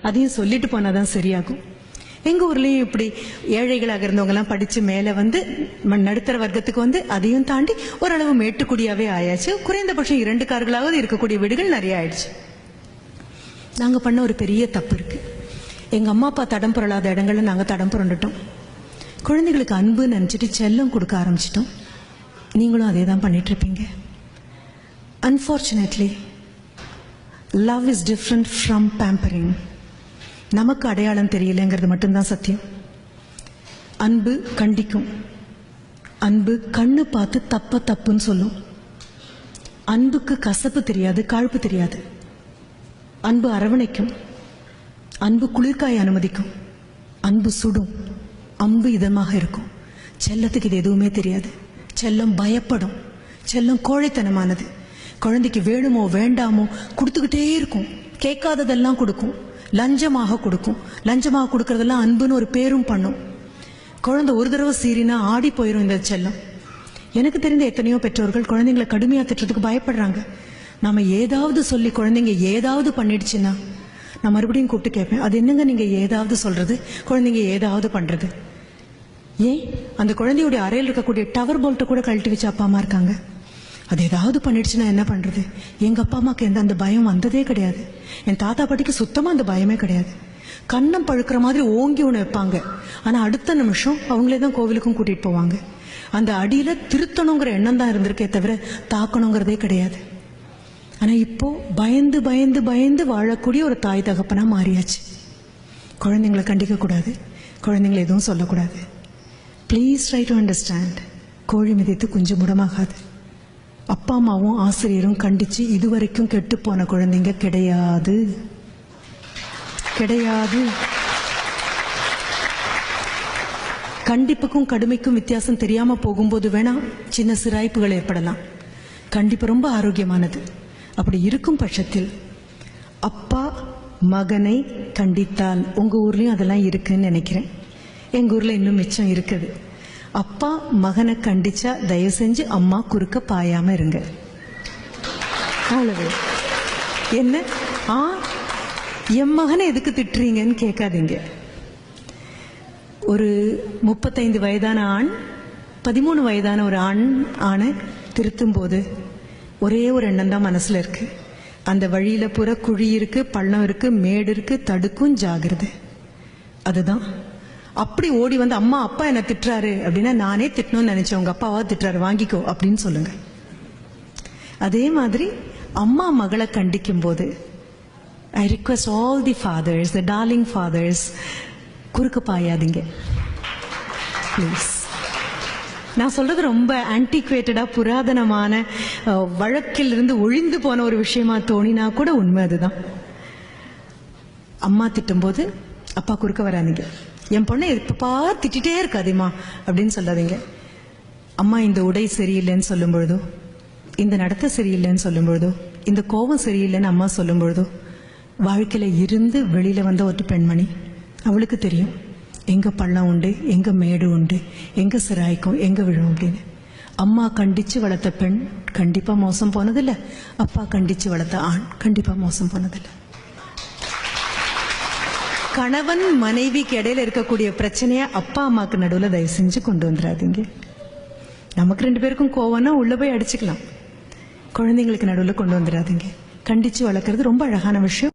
அதையும் சொல்லிட்டு போனாதான் சரியாகும். எங்க ஊர்லயும் இப்படி ஏழைகளாக இருந்தவங்க எல்லாம் படிச்சு மேல வந்து நடுத்தர வர்க்கத்துக்கு வந்து அதையும் தாண்டி ஓரளவு மேட்டுக்குடியாவே ஆயாச்சு. குறைந்தபட்சம் 2 கார்களாவது இருக்கக்கூடிய வீடுகள் நிறைய ஆயிடுச்சு. நாங்க பண்ண ஒரு பெரிய தப்பு இருக்கு. எங்க அம்மா அப்பா தடம் புரளாத இடங்கள்ல நாங்க தடம் புரண்டுட்டோம். குழந்தைகளுக்கு அன்பு நினைச்சிட்டு செல்லம் கொடுக்க ஆரம்பிச்சிட்டோம். நீங்களும் அதே தான் பண்ணிட்டு இருப்பீங்க. Unfortunately, love is different from pampering. நமக்கு அடையாளம் தெரியலங்கிறது மட்டும்தான் சத்தியம். அன்பு கண்டிக்கும், அன்பு கண்ணு பார்த்து தப்ப தப்புன்னு சொல்லும். அன்புக்கு கசப்பு தெரியாது, காழ்ப்பு தெரியாது. அன்பு அரவணைக்கும், அன்பு குளிர்காய அனுமதிக்கும், அன்பு சுடும், அன்பு இதமாக இருக்கும். செல்லத்துக்கு இது எதுவுமே தெரியாது. செல்லம் பயப்படும், செல்லம் கோழைத்தனமானது. குழந்தைக்கு வேணுமோ வேண்டாமோ கொடுத்துக்கிட்டே இருக்கும். கேட்காததெல்லாம் கொடுக்கும், லஞ்சமாக கொடுக்கும். லஞ்சமாக கொடுக்கறதெல்லாம் அன்புன்னு ஒரு பேரும் பண்ணும். குழந்தை ஒரு தடவை சீரினா ஆடி போயிடும் இந்த செல்லம். எனக்கு தெரிந்த எத்தனையோ பெற்றோர்கள் குழந்தைங்களை கடுமையா திட்டுறதுக்கு பயப்படுறாங்க. நாம ஏதாவது சொல்லி குழந்தைங்க ஏதாவது பண்ணிடுச்சுன்னா நான் மறுபடியும் கூப்பிட்டு கேட்பேன், அது என்னங்க நீங்க ஏதாவது சொல்றது, குழந்தைங்க ஏதாவது பண்றது? ஏன் அந்த குழந்தையுடைய அறையில் இருக்கக்கூடிய டவர் போல்ட்டை கூட கழட்டி வச்சு அப்பா அம்மா இருக்காங்க. அது ஏதாவது பண்ணிடுச்சுன்னா என்ன பண்றது? எங்க அப்பா அம்மாக்கு எந்த அந்த பயம் வந்ததே கிடையாது. என் தாத்தா பாட்டிக்கு சுத்தமா அந்த பயமே கிடையாது. கண்ணம் பழுக்கிற மாதிரி ஓங்கி ஒன்று வைப்பாங்க. ஆனா அடுத்த நிமிஷம் அவங்களே தான் கோவிலுக்கும் கூட்டிட்டு போவாங்க. அந்த அடியில திருத்தணுங்கிற எண்ணம் தான் இருந்திருக்கே தவிர தாக்கணுங்கிறதே கிடையாது. ஆனா இப்போ பயந்து பயந்து பயந்து வாழக்கூடிய ஒரு தாய் தகப்பனா மாறியாச்சு. குழந்தைங்களை கண்டிக்க கூடாது, குழந்தைங்களை எதுவும் சொல்லக்கூடாது. Please try to understand. கோழி மிதித்து குஞ்சு முடமாகாது. அப்பா அம்மாவும் ஆசிரியரும் கண்டிச்சு இதுவரைக்கும் கெட்டு போன குழந்தைங்க கிடையாது, கிடையாது. கண்டிப்புக்கும் கடுமைக்கும் வித்தியாசம் தெரியாம போகும்போது வேணா சின்ன சிராய்ப்புகள் ஏற்படலாம். கண்டிப்பு ரொம்ப ஆரோக்கியமானது. அப்படி இருக்கும் பட்சத்தில் அப்பா மகனை கண்டித்தால், உங்க ஊர்லயும் அதெல்லாம் இருக்குன்னு நினைக்கிறேன், எங்க ஊர்ல இன்னும் மிச்சம் இருக்குது. அப்பா மகனை கண்டிச்சா தயவு செஞ்சு அம்மா குறுக்க பாயாம இருங்க. அவ்வளவு. என்ன என் மகனை எதுக்கு திட்டுறீங்கன்னு கேட்காதீங்க. ஒரு 35 வயதான ஆண் 13 வயதான ஒரு ஆணை திருத்தும் போது ஒரே ஒரு எண்ணம் தான் மனசுல இருக்கு. அந்த வழியில புற குழி இருக்கு, பள்ளம் இருக்கு, மேடு இருக்கு, தடுக்கும், ஜாகிரதை. அதுதான். அப்படி ஓடி வந்து அம்மா அப்பா என்ன திட்டுறாரு அப்படின்னா, நானே திட்டணும்னு நினைச்சேன், உங்க அப்பாவா திட்டுறாரு வாங்கிக்கோ அப்படின்னு சொல்லுங்க. அதே மாதிரி அம்மா மகளை கண்டிக்கும் போது I request all the fathers, the darling fathers, குறுக்கு பாயாதீங்க ப்ளீஸ். நான் சொல்றது ரொம்ப ஆன்டிக்வேட்டடா புராதனமான வழக்கில் இருந்து ஒழிந்து போன ஒரு விஷயமா தோணினா கூட உண்மை அதுதான். அம்மா திட்டும் போது அப்பா குறுக்க வராதீங்க. என் பொண்ணை எப்பப்பா திட்டிகிட்டே இருக்காதேம்மா அப்படின்னு சொல்லாதீங்க. அம்மா இந்த உடை சரியில்லைன்னு சொல்லும் பொழுதோ, இந்த நடத்தை சரியில்லைன்னு சொல்லும் பொழுதோ, இந்த கோபம் சரியில்லைன்னு அம்மா சொல்லும் பொழுதோ, வாழ்க்கையில இருந்து வெளியில வந்த ஒரு பெண்மணி, அவளுக்கு தெரியும் எங்க பள்ளம் உண்டு, எங்க மேடு உண்டு, எங்க சிராய்க்கும், எங்க விழும் அப்படின்னு. அம்மா கண்டிச்சு வளர்த்த பெண் கண்டிப்பா மோசம் போனதில்லை, அப்பா கண்டிச்சு வளர்த்த ஆண் கண்டிப்பா மோசம் போனதில்லை. கணவன் மனைவிக்கு இடையில இருக்கக்கூடிய பிரச்சனைய அப்பா அம்மாக்கு நடுவில் தயவு செஞ்சு கொண்டு வந்துடாதீங்க. நமக்கு 2 பேருக்கும் கோவம்னா உள்ள போய் அடிச்சுக்கலாம். குழந்தைங்களுக்கு நடுவில் கொண்டு வந்துடாதீங்க. கண்டிச்சு வளர்க்கறது ரொம்ப அழகான விஷயம்.